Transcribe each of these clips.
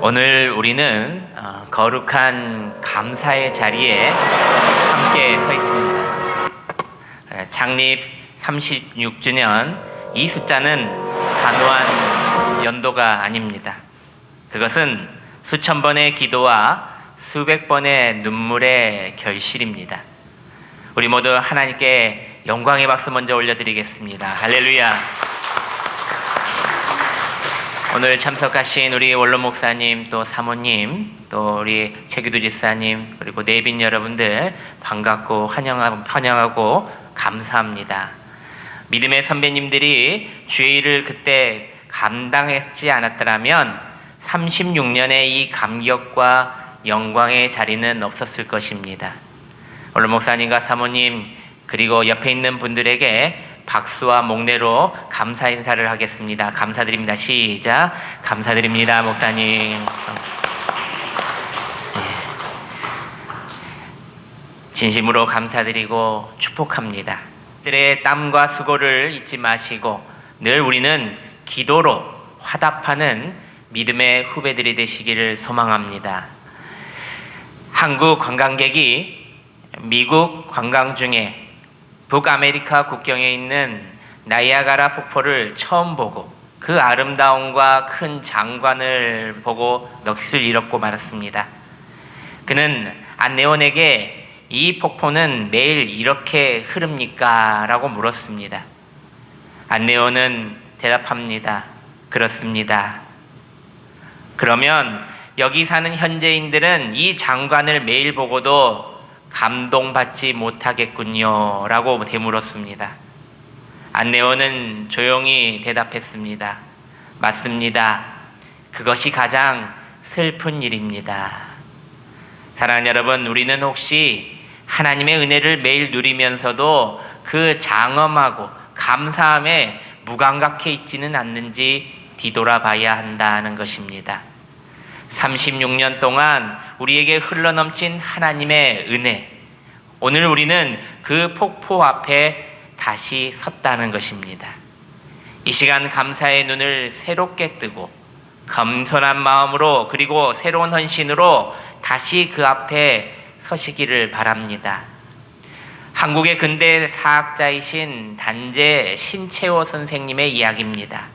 오늘 우리는 거룩한 감사의 자리에 함께 서 있습니다. 창립 36주년, 이 숫자는 단호한 연도가 아닙니다. 그것은 수천 번의 기도와 수백 번의 눈물의 결실입니다. 우리 모두 하나님께 영광의 박수 먼저 올려드리겠습니다. 할렐루야. 오늘 참석하신 우리 원로 목사님, 또 사모님, 또 우리 최기도 집사님, 그리고 내빈 여러분들 반갑고 환영하고 감사합니다. 믿음의 선배님들이 주의 일을 그때 감당했지 않았더라면 36년의 이 감격과 영광의 자리는 없었을 것입니다. 원로 목사님과 사모님, 그리고 옆에 있는 분들에게 박수와 목례로 감사 인사를 하겠습니다. 감사드립니다. 시작. 감사드립니다, 목사님. 진심으로 감사드리고 축복합니다. 들의 땀과 수고를 잊지 마시고 늘 우리는 기도로 화답하는 믿음의 후배들이 되시기를 소망합니다. 한국 관광객이 미국 관광 중에 북아메리카 국경에 있는 나이아가라 폭포를 처음 보고 그 아름다움과 큰 장관을 보고 넋을 잃었고 말았습니다. 그는 안내원에게 이 폭포는 매일 이렇게 흐릅니까? 라고 물었습니다. 안내원은 대답합니다. 그렇습니다. 그러면 여기 사는 현지인들은 이 장관을 매일 보고도 감동받지 못하겠군요 라고 되물었습니다. 안내원은 조용히 대답했습니다. 맞습니다. 그것이 가장 슬픈 일입니다. 사랑하는 여러분, 우리는 혹시 하나님의 은혜를 매일 누리면서도 그 장엄하고 감사함에 무감각해 있지는 않는지 뒤돌아봐야 한다는 것입니다. 36년 동안 우리에게 흘러넘친 하나님의 은혜, 오늘 우리는 그 폭포 앞에 다시 섰다는 것입니다. 이 시간 감사의 눈을 새롭게 뜨고 겸손한 마음으로, 그리고 새로운 헌신으로 다시 그 앞에 서시기를 바랍니다. 한국의 근대 사학자이신 단재 신채호 선생님의 이야기입니다.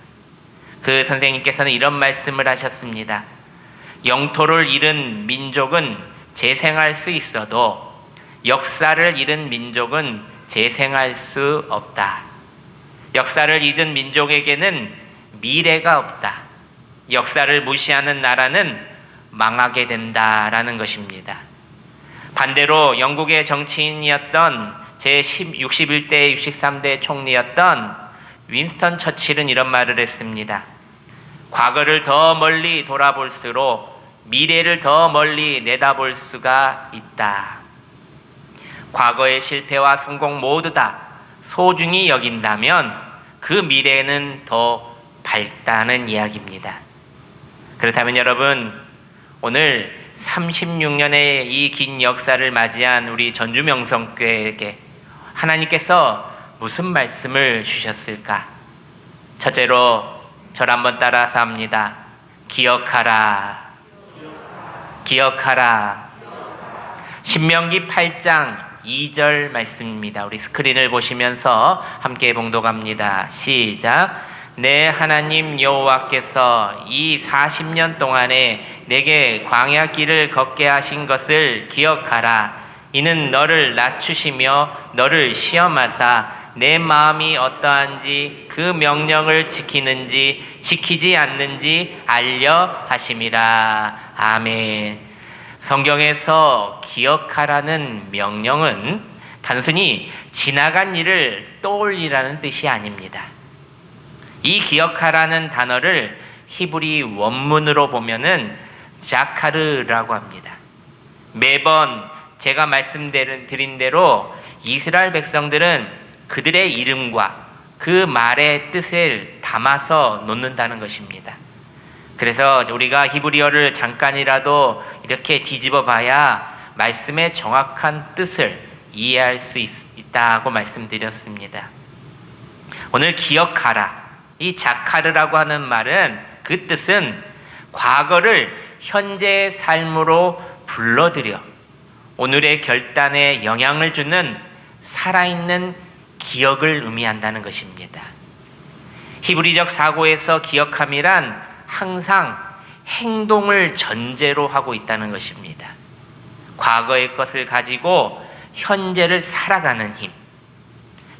그 선생님께서는 이런 말씀을 하셨습니다. 영토를 잃은 민족은 재생할 수 있어도 역사를 잃은 민족은 재생할 수 없다. 역사를 잊은 민족에게는 미래가 없다. 역사를 무시하는 나라는 망하게 된다라는 것입니다. 반대로 영국의 정치인이었던 제61대 63대 총리였던 윈스턴 처칠은 이런 말을 했습니다. 과거를 더 멀리 돌아볼수록 미래를 더 멀리 내다볼 수가 있다. 과거의 실패와 성공 모두 다 소중히 여긴다면 그 미래는 더 밝다는 이야기입니다. 그렇다면 여러분, 오늘 36년의 이 긴 역사를 맞이한 우리 전주명성교회에게 하나님께서 무슨 말씀을 주셨을까? 첫째로 저를 한번 따라서 합니다. 기억하라. 기억하라. 신명기 8장 2절 말씀입니다. 우리 스크린을 보시면서 함께 봉독합니다. 시작. 내 하나님 여호와께서 이 40년 동안에 내게 광야 길을 걷게 하신 것을 기억하라. 이는 너를 낮추시며 너를 시험하사 내 마음이 어떠한지 그 명령을 지키는지 지키지 않는지 알려 하심이라. 아멘. 성경에서 기억하라는 명령은 단순히 지나간 일을 떠올리라는 뜻이 아닙니다. 이 기억하라는 단어를 히브리 원문으로 보면은 자카르라고 합니다. 매번 제가 말씀드린 대로 이스라엘 백성들은 그들의 이름과 그 말의 뜻을 담아서 놓는다는 것입니다. 그래서 우리가 히브리어를 잠깐이라도 이렇게 뒤집어 봐야 말씀의 정확한 뜻을 이해할 수 있다고 말씀드렸습니다. 오늘 기억하라. 이 자카르라고 하는 말은 그 뜻은 과거를 현재의 삶으로 불러들여 오늘의 결단에 영향을 주는 살아있는 기억을 의미한다는 것입니다. 히브리적 사고에서 기억함이란 항상 행동을 전제로 하고 있다는 것입니다. 과거의 것을 가지고 현재를 살아가는 힘.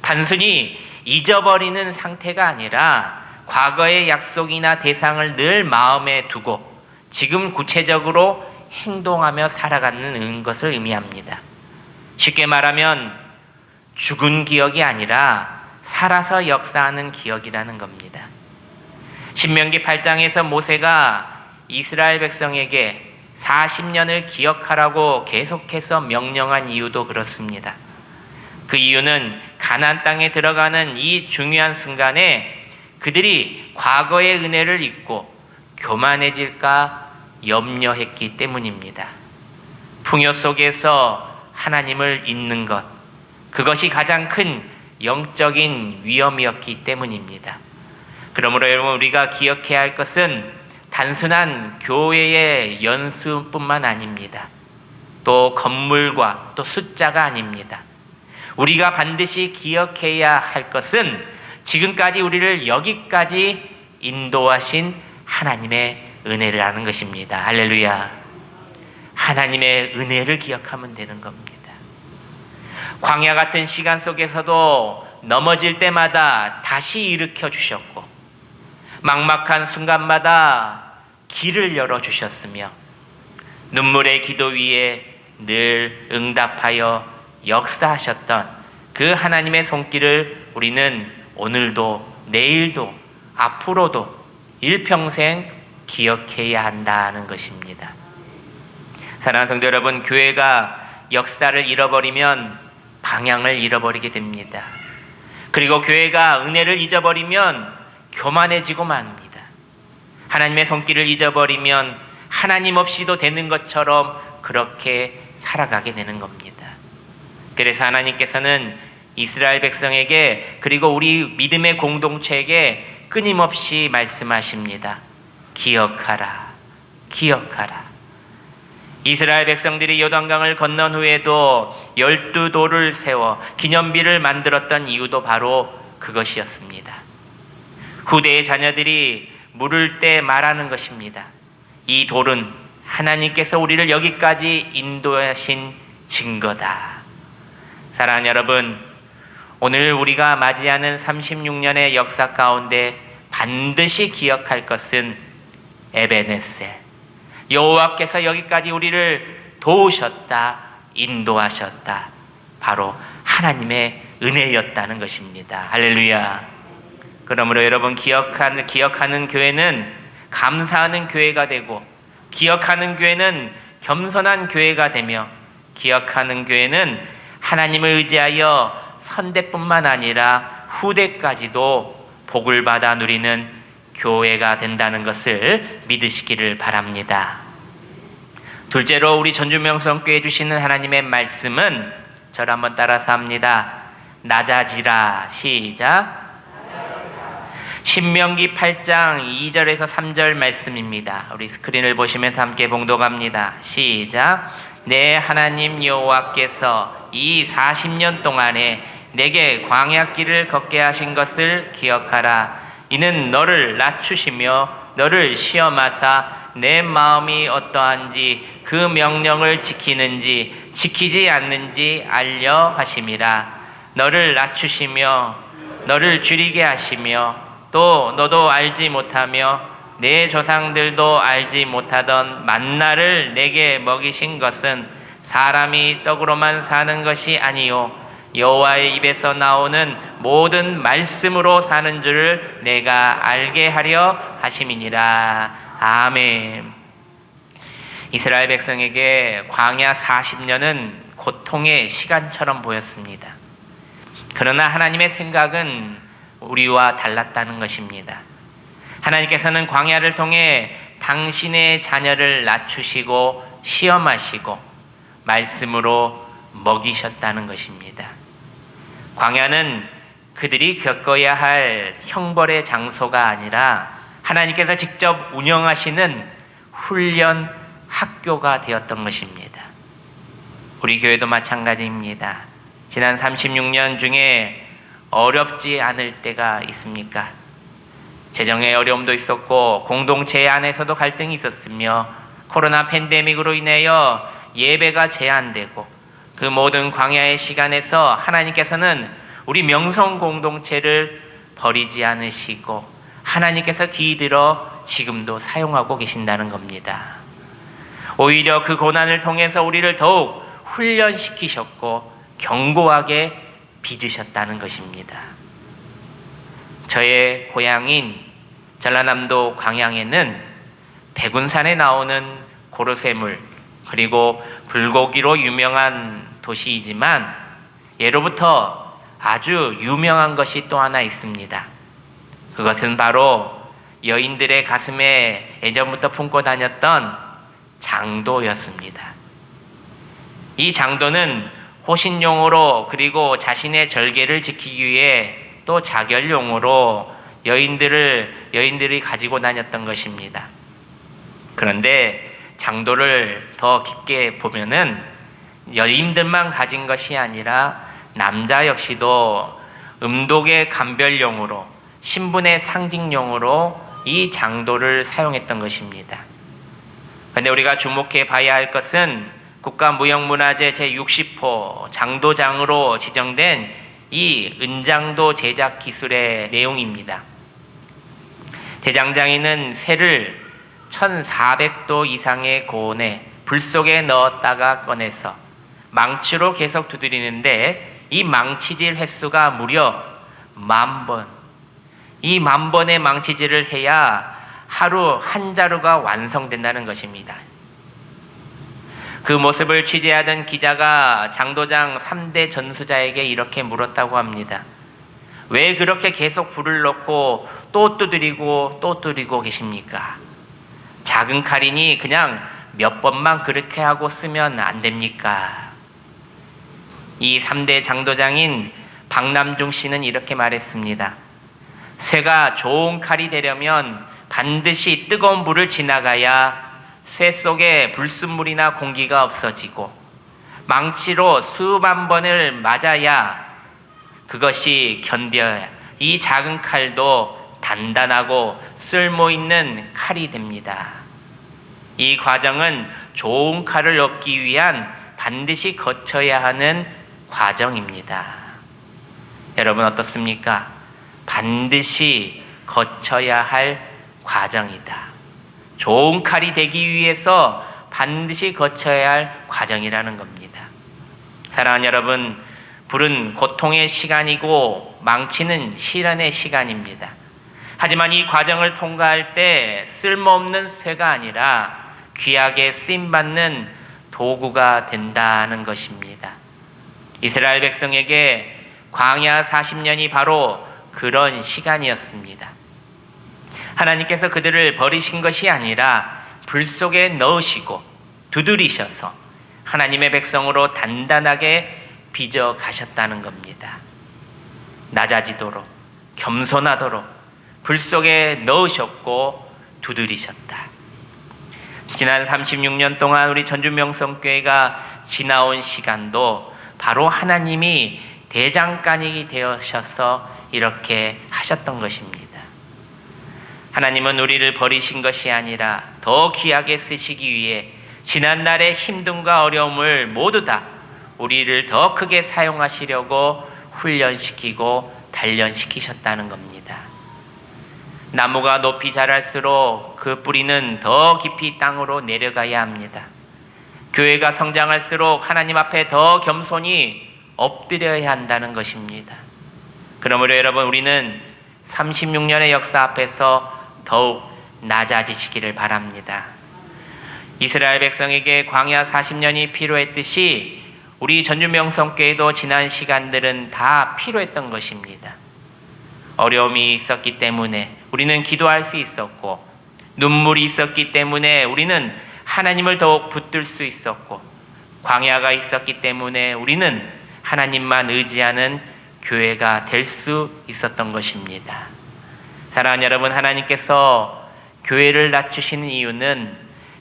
단순히 잊어버리는 상태가 아니라 과거의 약속이나 대상을 늘 마음에 두고 지금 구체적으로 행동하며 살아가는 것을 의미합니다. 쉽게 말하면 죽은 기억이 아니라 살아서 역사하는 기억이라는 겁니다. 신명기 8장에서 모세가 이스라엘 백성에게 40년을 기억하라고 계속해서 명령한 이유도 그렇습니다. 그 이유는 가나안 땅에 들어가는 이 중요한 순간에 그들이 과거의 은혜를 잊고 교만해질까 염려했기 때문입니다. 풍요 속에서 하나님을 잊는 것, 그것이 가장 큰 영적인 위험이었기 때문입니다. 그러므로 여러분, 우리가 기억해야 할 것은 단순한 교회의 연수뿐만 아닙니다. 또 건물과 또 숫자가 아닙니다. 우리가 반드시 기억해야 할 것은 지금까지 우리를 여기까지 인도하신 하나님의 은혜라는 것입니다. 할렐루야. 하나님의 은혜를 기억하면 되는 겁니다. 광야 같은 시간 속에서도 넘어질 때마다 다시 일으켜 주셨고, 막막한 순간마다 길을 열어주셨으며, 눈물의 기도 위에 늘 응답하여 역사하셨던 그 하나님의 손길을 우리는 오늘도 내일도 앞으로도 일평생 기억해야 한다는 것입니다. 사랑하는 성도 여러분, 교회가 역사를 잃어버리면 방향을 잃어버리게 됩니다. 그리고 교회가 은혜를 잊어버리면 교만해지고 맙니다. 하나님의 손길을 잊어버리면 하나님 없이도 되는 것처럼 그렇게 살아가게 되는 겁니다. 그래서 하나님께서는 이스라엘 백성에게, 그리고 우리 믿음의 공동체에게 끊임없이 말씀하십니다. 기억하라, 기억하라. 이스라엘 백성들이 요단강을 건넌 후에도 12돌을 세워 기념비를 만들었던 이유도 바로 그것이었습니다. 후대의 자녀들이 물을 때 말하는 것입니다. 이 돌은 하나님께서 우리를 여기까지 인도하신 증거다. 사랑하는 여러분, 오늘 우리가 맞이하는 36년의 역사 가운데 반드시 기억할 것은 에베네셀, 여호와께서 여기까지 우리를 도우셨다, 인도하셨다, 바로 하나님의 은혜였다는 것입니다. 할렐루야. 그러므로 여러분, 기억하는 교회는 감사하는 교회가 되고, 기억하는 교회는 겸손한 교회가 되며, 기억하는 교회는 하나님을 의지하여 선대뿐만 아니라 후대까지도 복을 받아 누리는 교회가 된다는 것을 믿으시기를 바랍니다. 둘째로 우리 전주명성교회 주시는 하나님의 말씀은, 저를 한번 따라서 합니다. 낮아지라. 시작. 신명기 8장 2절에서 3절 말씀입니다. 우리 스크린을 보시면서 함께 봉독합니다. 시작. 내 하나님 여호와께서 이 40년 동안에 내게 광야길을 걷게 하신 것을 기억하라. 이는 너를 낮추시며 너를 시험하사 내 마음이 어떠한지 그 명령을 지키는지 지키지 않는지 알려 하심이라. 너를 낮추시며 너를 줄이게 하시며 또 너도 알지 못하며 내 조상들도 알지 못하던 만나를 내게 먹이신 것은 사람이 떡으로만 사는 것이 아니요 여호와의 입에서 나오는 모든 말씀으로 사는 줄을 내가 알게 하려 하심이니라. 아멘. 이스라엘 백성에게 광야 40년은 고통의 시간처럼 보였습니다. 그러나 하나님의 생각은 우리와 달랐다는 것입니다. 하나님께서는 광야를 통해 당신의 자녀를 낮추시고 시험하시고 말씀으로 먹이셨다는 것입니다. 광야는 그들이 겪어야 할 형벌의 장소가 아니라 하나님께서 직접 운영하시는 훈련 학교가 되었던 것입니다. 우리 교회도 마찬가지입니다. 지난 36년 중에 어렵지 않을 때가 있습니까? 재정의 어려움도 있었고 공동체 안에서도 갈등이 있었으며 코로나 팬데믹으로 인하여 예배가 제한되고 그 모든 광야의 시간에서 하나님께서는 우리 명성 공동체를 버리지 않으시고 하나님께서 기들어 지금도 사용하고 계신다는 겁니다. 오히려 그 고난을 통해서 우리를 더욱 훈련시키셨고 견고하게 빚으셨다는 것입니다. 저의 고향인 전라남도 광양에는 백운산에 나오는 고로쇠물 그리고 불고기로 유명한 도시이지만 예로부터 아주 유명한 것이 또 하나 있습니다. 그것은 바로 여인들의 가슴에 예전부터 품고 다녔던 장도였습니다. 이 장도는 호신용으로 그리고 자신의 절개를 지키기 위해 또 자결용으로 여인들이 가지고 다녔던 것입니다. 그런데 장도를 더 깊게 보면은 여인들만 가진 것이 아니라 남자 역시도 음독의 감별용으로 신분의 상징용으로 이 장도를 사용했던 것입니다. 그런데 우리가 주목해 봐야 할 것은 국가무형문화재 제60호 장도장으로 지정된 이 은장도 제작 기술의 내용입니다. 대장장이는 쇠를 1400도 이상의 고온에 불 속에 넣었다가 꺼내서 망치로 계속 두드리는데 이 망치질 횟수가 무려 10,000번. 이 10,000번의 망치질을 해야 하루 한 자루가 완성된다는 것입니다. 그 모습을 취재하던 기자가 장도장 3대 전수자에게 이렇게 물었다고 합니다. 왜 그렇게 계속 불을 넣고 또 두드리고 또 두드리고 계십니까? 작은 칼이니 그냥 몇 번만 그렇게 하고 쓰면 안 됩니까? 이 3대 장도장인 박남중 씨는 이렇게 말했습니다. 쇠가 좋은 칼이 되려면 반드시 뜨거운 불을 지나가야 쇠 속에 불순물이나 공기가 없어지고 망치로 수만 번을 맞아야 그것이 견뎌야 이 작은 칼도 단단하고 쓸모있는 칼이 됩니다. 이 과정은 좋은 칼을 얻기 위한 반드시 거쳐야 하는 과정입니다. 여러분 어떻습니까? 반드시 거쳐야 할 과정이다. 좋은 칼이 되기 위해서 반드시 거쳐야 할 과정이라는 겁니다. 사랑하는 여러분, 불은 고통의 시간이고 망치는 시련의 시간입니다. 하지만 이 과정을 통과할 때 쓸모없는 쇠가 아니라 귀하게 쓰임받는 도구가 된다는 것입니다. 이스라엘 백성에게 광야 40년이 바로 그런 시간이었습니다. 하나님께서 그들을 버리신 것이 아니라 불 속에 넣으시고 두드리셔서 하나님의 백성으로 단단하게 빚어 가셨다는 겁니다. 낮아지도록 겸손하도록 불 속에 넣으셨고 두드리셨다. 지난 36년 동안 우리 전주명성교회가 지나온 시간도 바로 하나님이 대장간이 되어셔서 이렇게 하셨던 것입니다. 하나님은 우리를 버리신 것이 아니라 더 귀하게 쓰시기 위해 지난날의 힘듦과 어려움을 모두 다 우리를 더 크게 사용하시려고 훈련시키고 단련시키셨다는 겁니다. 나무가 높이 자랄수록 그 뿌리는 더 깊이 땅으로 내려가야 합니다. 교회가 성장할수록 하나님 앞에 더 겸손히 엎드려야 한다는 것입니다. 그러므로 여러분 우리는 36년의 역사 앞에서 더욱 낮아지시기를 바랍니다. 이스라엘 백성에게 광야 40년이 필요했듯이 우리 전주명성교회도 지난 시간들은 다 필요했던 것입니다. 어려움이 있었기 때문에 우리는 기도할 수 있었고 눈물이 있었기 때문에 우리는 하나님을 더욱 붙들 수 있었고 광야가 있었기 때문에 우리는 하나님만 의지하는 교회가 될 수 있었던 것입니다. 사랑하는 여러분, 하나님께서 교회를 낮추시는 이유는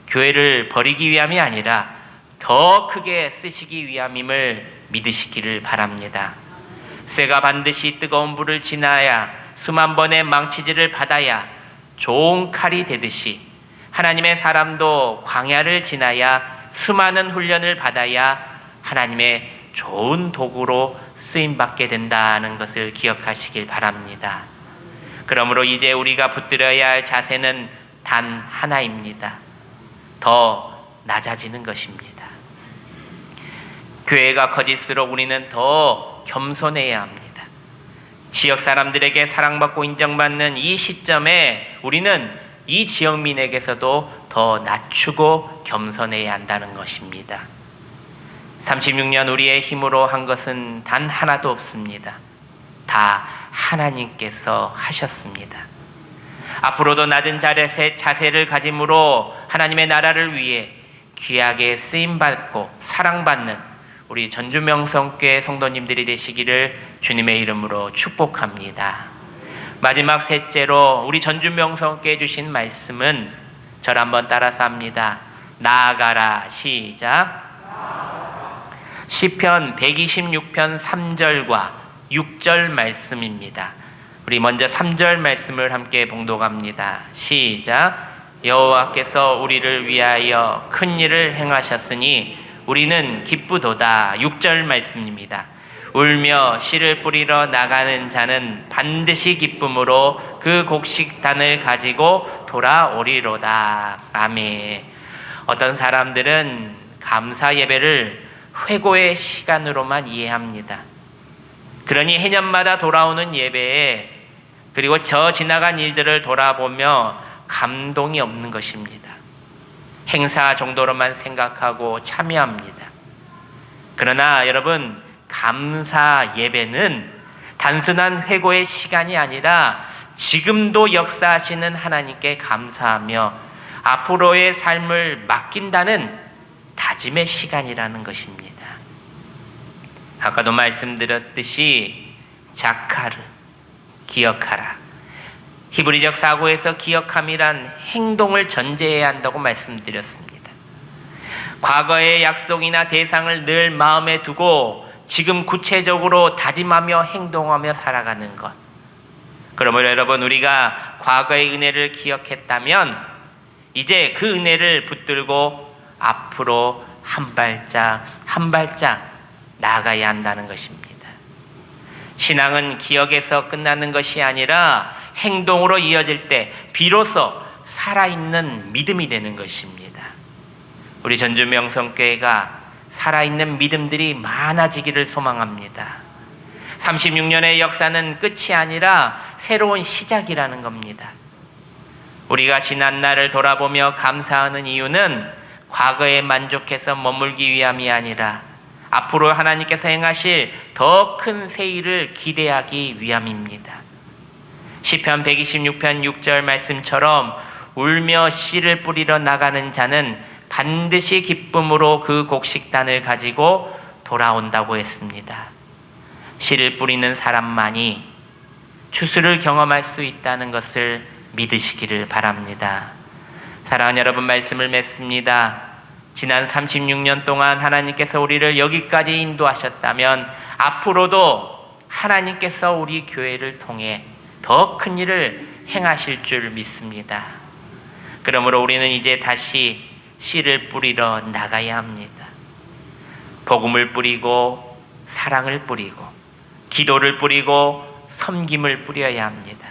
교회를 버리기 위함이 아니라 더 크게 쓰시기 위함임을 믿으시기를 바랍니다. 쇠가 반드시 뜨거운 불을 지나야 수만 번의 망치질을 받아야 좋은 칼이 되듯이 하나님의 사람도 광야를 지나야 수많은 훈련을 받아야 하나님의 좋은 도구로 쓰임받게 된다는 것을 기억하시길 바랍니다. 그러므로 이제 우리가 붙들어야 할 자세는 단 하나입니다. 더 낮아지는 것입니다. 교회가 커질수록 우리는 더 겸손해야 합니다. 지역 사람들에게 사랑받고 인정받는 이 시점에 우리는 이 지역민에게서도 더 낮추고 겸손해야 한다는 것입니다. 36년 우리의 힘으로 한 것은 단 하나도 없습니다. 다 하나님께서 하셨습니다. 앞으로도 낮은 자세를 가짐으로 하나님의 나라를 위해 귀하게 쓰임받고 사랑받는 우리 전주명성교회 성도님들이 되시기를 주님의 이름으로 축복합니다. 마지막 셋째로 우리 전주명성교회 주신 말씀은 저를 한번 따라서 합니다. 나아가라. 시작. 시편 126편 3절과 6절 말씀입니다. 우리 먼저 3절 말씀을 함께 봉독합니다. 시작. 여호와께서 우리를 위하여 큰 일을 행하셨으니 우리는 기쁘도다. 6절 말씀입니다. 울며 씨를 뿌리러 나가는 자는 반드시 기쁨으로 그 곡식단을 가지고 돌아오리로다. 아멘. 어떤 사람들은 감사 예배를 회고의 시간으로만 이해합니다. 그러니 해년마다 돌아오는 예배에 그리고 저 지나간 일들을 돌아보며 감동이 없는 것입니다. 행사 정도로만 생각하고 참여합니다. 그러나 여러분, 감사 예배는 단순한 회고의 시간이 아니라 지금도 역사하시는 하나님께 감사하며 앞으로의 삶을 맡긴다는 다짐의 시간이라는 것입니다. 아까도 말씀드렸듯이 자카르, 기억하라. 히브리적 사고에서 기억함이란 행동을 전제해야 한다고 말씀드렸습니다. 과거의 약속이나 대상을 늘 마음에 두고 지금 구체적으로 다짐하며 행동하며 살아가는 것. 그러므로 여러분, 우리가 과거의 은혜를 기억했다면 이제 그 은혜를 붙들고 앞으로 한 발짝 한 발짝 나아가야 한다는 것입니다. 신앙은 기억에서 끝나는 것이 아니라 행동으로 이어질 때 비로소 살아있는 믿음이 되는 것입니다. 우리 전주명성교회가 살아있는 믿음들이 많아지기를 소망합니다. 36년의 역사는 끝이 아니라 새로운 시작이라는 겁니다. 우리가 지난 날을 돌아보며 감사하는 이유는 과거에 만족해서 머물기 위함이 아니라 앞으로 하나님께서 행하실 더 큰 새 일을 기대하기 위함입니다. 시편 126편 6절 말씀처럼 울며 씨를 뿌리러 나가는 자는 반드시 기쁨으로 그 곡식단을 가지고 돌아온다고 했습니다. 씨를 뿌리는 사람만이 추수를 경험할 수 있다는 것을 믿으시기를 바랍니다. 사랑하는 여러분, 말씀을 맺습니다. 지난 36년 동안 하나님께서 우리를 여기까지 인도하셨다면 앞으로도 하나님께서 우리 교회를 통해 더 큰 일을 행하실 줄 믿습니다. 그러므로 우리는 이제 다시 씨를 뿌리러 나가야 합니다. 복음을 뿌리고 사랑을 뿌리고 기도를 뿌리고 섬김을 뿌려야 합니다.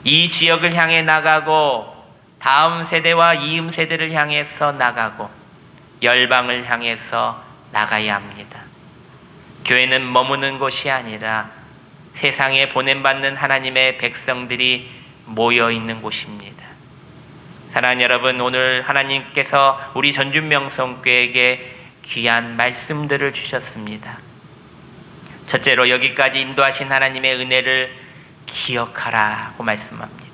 이 지역을 향해 나가고 다음 세대와 이음 세대를 향해서 나가고 열방을 향해서 나가야 합니다. 교회는 머무는 곳이 아니라 세상에 보냄받는 하나님의 백성들이 모여있는 곳입니다. 사랑하는 여러분, 오늘 하나님께서 우리 전주명성교회에게 귀한 말씀들을 주셨습니다. 첫째로 여기까지 인도하신 하나님의 은혜를 기억하라고 말씀합니다.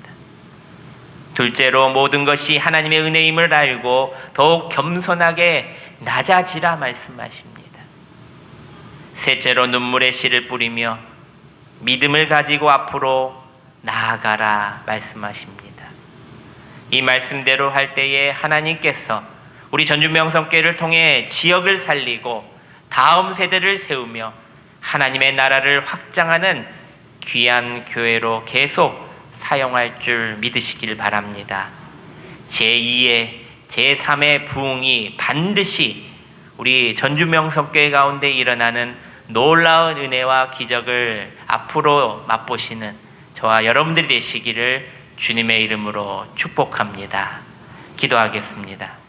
둘째로 모든 것이 하나님의 은혜임을 알고 더욱 겸손하게 낮아지라 말씀하십니다. 셋째로 눈물의 씨를 뿌리며 믿음을 가지고 앞으로 나아가라 말씀하십니다. 이 말씀대로 할 때에 하나님께서 우리 전주명성교회를 통해 지역을 살리고 다음 세대를 세우며 하나님의 나라를 확장하는 귀한 교회로 계속 사용할 줄 믿으시길 바랍니다. 제2의 제3의 부흥이 반드시 우리 전주명성교회 가운데 일어나는 놀라운 은혜와 기적을 앞으로 맛보시는 저와 여러분들이 되시기를 주님의 이름으로 축복합니다. 기도하겠습니다.